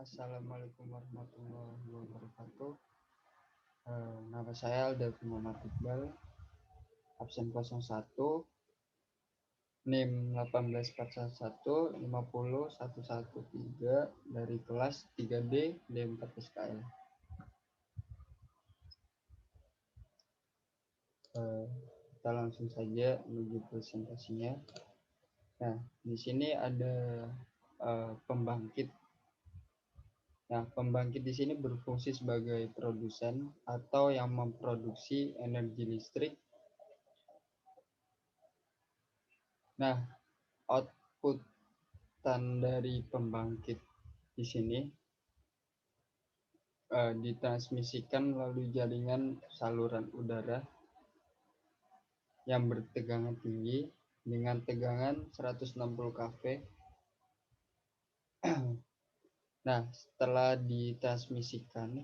Assalamualaikum warahmatullahi wabarakatuh. Nama saya Aldafi Muhammad Iqbal, absen 01, NIM 18411501113 dari kelas 3D D4 SKL. Kita langsung saja menuju presentasinya. Nah, di sini ada pembangkit. Nah, pembangkit di sini berfungsi sebagai produsen atau yang memproduksi energi listrik. Nah, outputan dari pembangkit di sini ditransmisikan melalui jaringan saluran udara yang bertegangan tinggi dengan tegangan 160 kV. Nah, setelah ditransmisikan,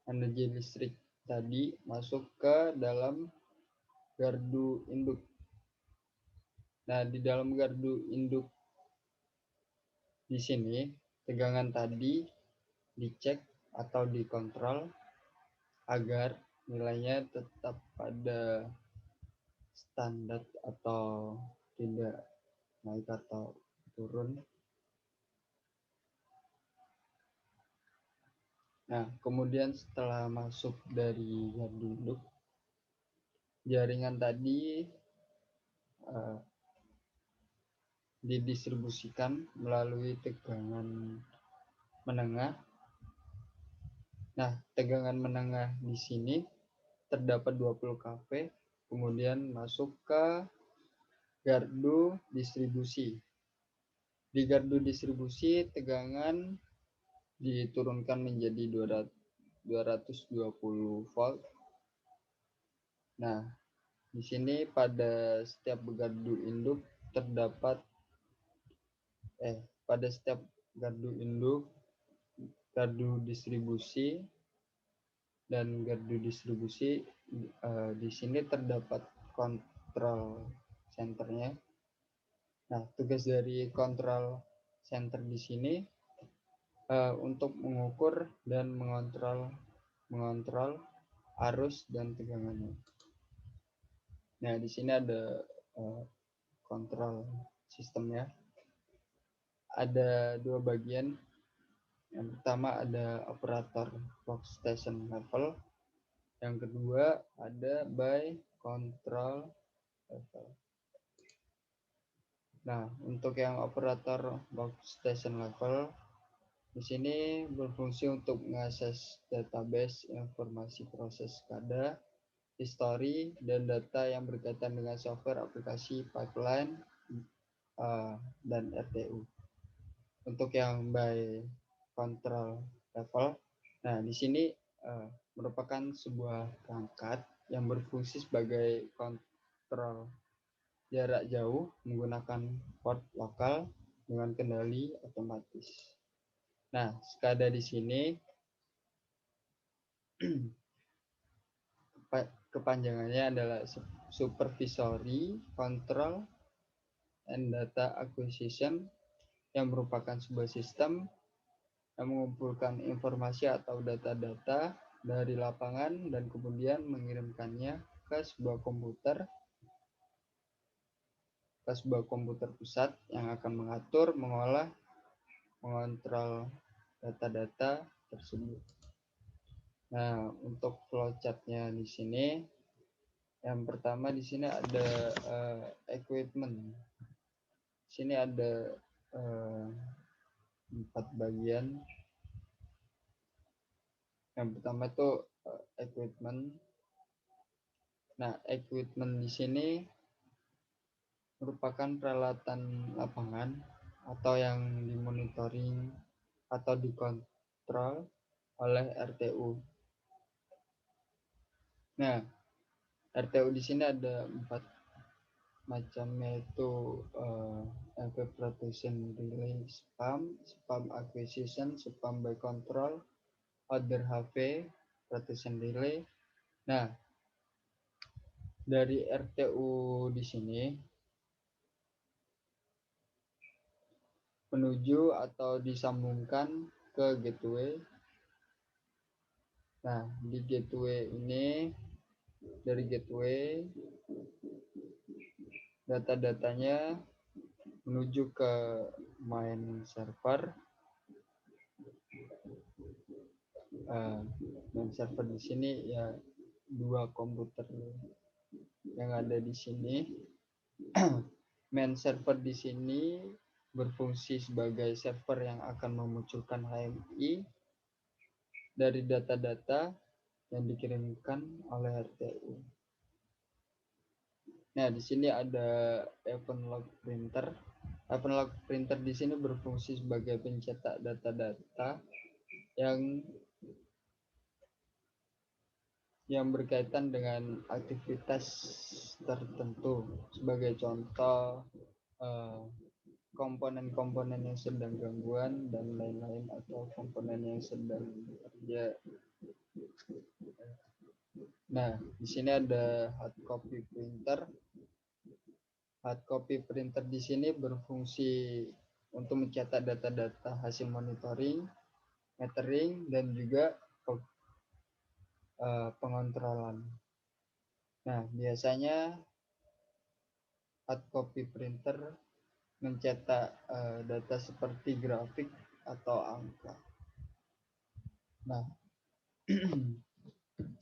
energi listrik tadi masuk ke dalam gardu induk. Nah, di dalam gardu induk di sini, tegangan tadi dicek atau dikontrol agar nilainya tetap pada standar atau tidak naik atau turun. Nah, kemudian setelah masuk dari gardu induk, jaringan tadi didistribusikan melalui tegangan menengah. Nah, tegangan menengah di sini terdapat 20 kV, kemudian masuk ke gardu distribusi. Di gardu distribusi tegangan diturunkan menjadi 220 volt. Nah, di sini pada setiap gardu induk terdapat pada setiap gardu induk, gardu distribusi dan gardu distribusi di sini terdapat kontrol centernya. Nah, tugas dari kontrol center di sini untuk mengukur dan mengontrol arus dan tegangannya. Nah, di sini ada kontrol sistemnya. Ada dua bagian. Yang pertama ada operator workstation level. Yang kedua ada by control level. Nah, untuk yang operator workstation level di sini berfungsi untuk mengakses database informasi proses SCADA, histori, dan data yang berkaitan dengan software, aplikasi, pipeline, dan RTU. Untuk yang by control level, nah di sini merupakan sebuah perangkat yang berfungsi sebagai kontrol jarak jauh menggunakan port lokal dengan kendali otomatis. Nah, SCADA di sini kepanjangannya adalah Supervisory Control and Data Acquisition, yang merupakan sebuah sistem yang mengumpulkan informasi atau data-data dari lapangan dan kemudian mengirimkannya ke sebuah komputer pusat yang akan mengatur, mengolah, mengontrol data-data tersebut. Nah, untuk flowchart-nya di sini, yang pertama di sini ada equipment. Di sini ada 4 bagian. Yang pertama itu equipment. Nah, equipment di sini merupakan peralatan lapangan atau yang dimonitoring atau dikontrol oleh RTU. Nah, RTU di sini ada 4 macam, yaitu MV Protection Relay Spam Acquisition, Spam by Control, Other HV, Protection Relay. Nah, dari RTU di sini menuju atau disambungkan ke gateway. Nah, di gateway ini, dari gateway data-datanya menuju ke main server. Main server di sini ya 2 komputer yang ada di sini. Main server di sini berfungsi sebagai server yang akan memunculkan HMI dari data-data yang dikirimkan oleh RTU. Nah, di sini ada event log printer. Event log printer di sini berfungsi sebagai pencetak data-data yang berkaitan dengan aktivitas tertentu. Sebagai contoh, komponen-komponen yang sedang gangguan dan lain-lain, atau komponen yang sedang bekerja. Nah, di sini ada hard copy printer. Hard copy printer di sini berfungsi untuk mencetak data-data hasil monitoring, metering, dan juga pengontrolan. Nah, biasanya hard copy printer mencetak data seperti grafik atau angka. Nah,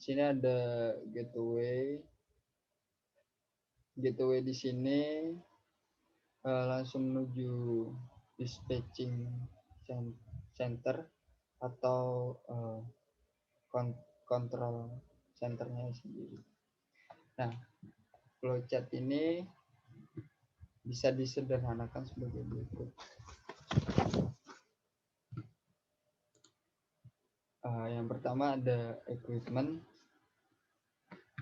sini ada gateway. Gateway di sini langsung menuju dispatching center atau control centernya sendiri. Nah, flowchart ini bisa disederhanakan sebagai berikut. Yang pertama ada equipment.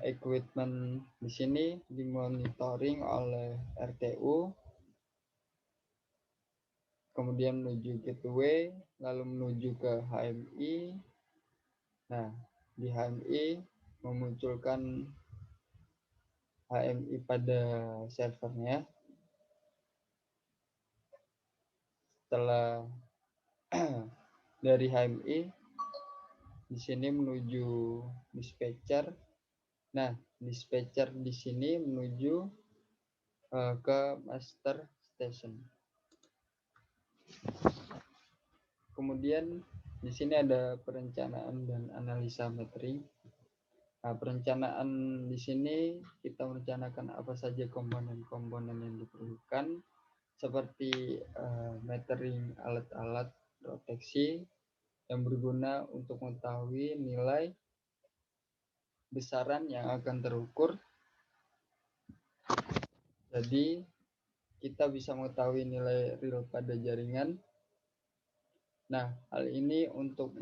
Equipment di sini dimonitoring oleh RTU, kemudian menuju gateway, lalu menuju ke HMI. Nah, di HMI memunculkan HMI pada servernya. Setelah dari HMI di sini menuju dispatcher. Nah, dispatcher di sini menuju ke master station. Kemudian di sini ada perencanaan dan analisa metering. Nah, perencanaan di sini kita merencanakan apa saja komponen-komponen yang diperlukan, seperti metering alat-alat proteksi yang berguna untuk mengetahui nilai besaran yang akan terukur. Jadi kita bisa mengetahui nilai real pada jaringan. Nah, hal ini untuk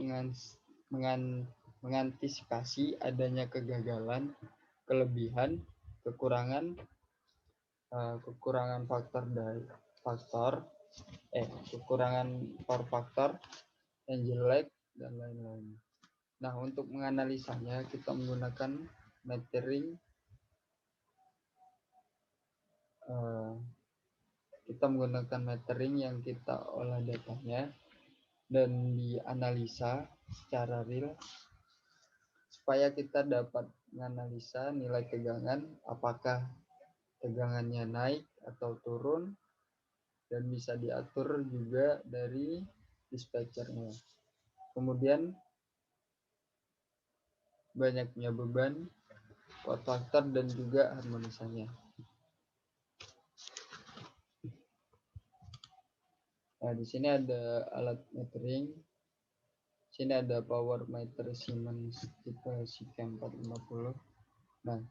mengantisipasi adanya kegagalan, kelebihan, kekurangan kekurangan power factor yang jelek dan lain-lain. Nah, untuk menganalisanya kita menggunakan metering. Kita menggunakan metering yang kita olah datanya dan dianalisa secara real supaya kita dapat menganalisa nilai tegangan, apakah tegangannya naik atau turun, dan bisa diatur juga dari dispatchernya. Kemudian banyaknya beban, power factor, dan juga harmonisanya. Nah, di sini ada alat metering. Di sini ada power meter Siemens tipe CK450. Nah,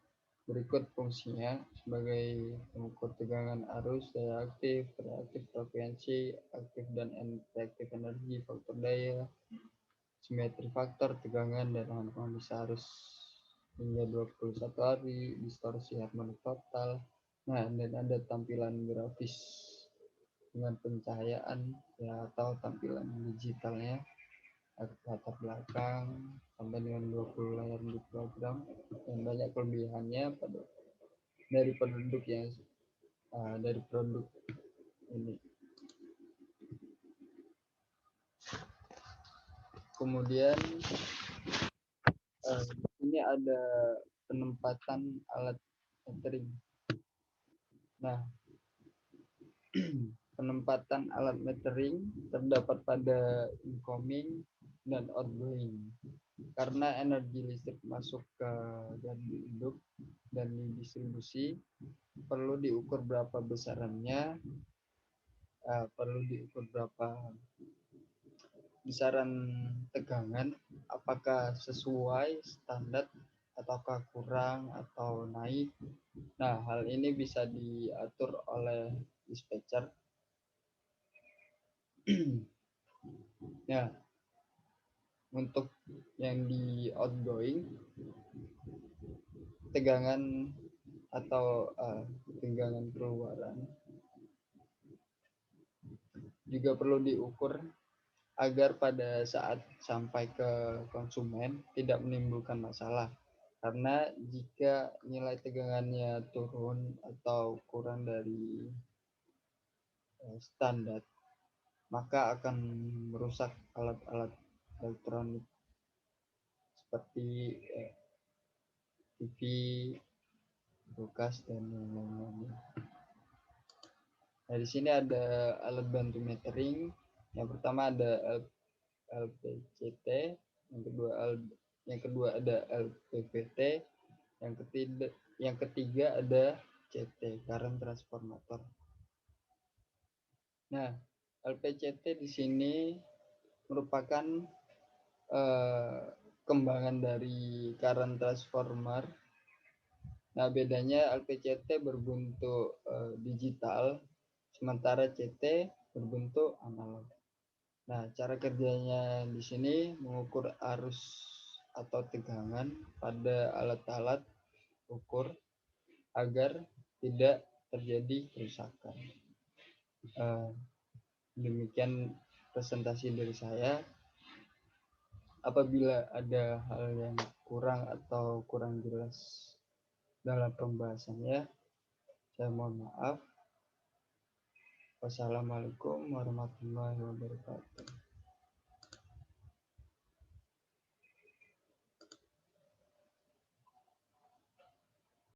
berikut fungsinya sebagai pengukur tegangan arus, daya aktif, reaktif, frekuensi, aktif dan reaktif energi, faktor daya, simetri faktor, tegangan, dan harmonis arus hingga 21 hari, distorsi harmonik total. Nah, dan ada tampilan grafis dengan pencahayaan ya, atau tampilan digitalnya, latar belakang sampai dengan 20 layar di program, dan banyak kelebihannya dari produk ini. Kemudian ini ada penempatan alat metering. Nah, penempatan alat metering terdapat pada incoming dan outgoing. Karena energi listrik masuk ke gardu induk dan didistribusi, perlu diukur berapa besarannya, perlu diukur berapa besaran tegangan, apakah sesuai standar ataukah kurang atau naik. Nah, hal ini bisa diatur oleh dispatcher. Ya, untuk yang di outgoing, tegangan atau tegangan keluaran juga perlu diukur agar pada saat sampai ke konsumen tidak menimbulkan masalah. Karena jika nilai tegangannya turun atau kurang dari standar, maka akan merusak alat-alat elektronik seperti TV, kulkas, dan lain-lain. Nah, di sini ada alat bantu metering. Yang pertama ada LPCT, yang kedua ada LPVT, yang ketiga ada CT, current transformator. Nah, LPCT di sini merupakan kembangan dari current transformer. Nah, bedanya LPCT berbentuk digital, sementara CT berbentuk analog. Nah, cara kerjanya di sini mengukur arus atau tegangan pada alat-alat ukur agar tidak terjadi kerusakan. Demikian presentasi dari saya. Apabila ada hal yang kurang atau kurang jelas dalam pembahasannya, saya mohon maaf. Wassalamualaikum warahmatullahi wabarakatuh.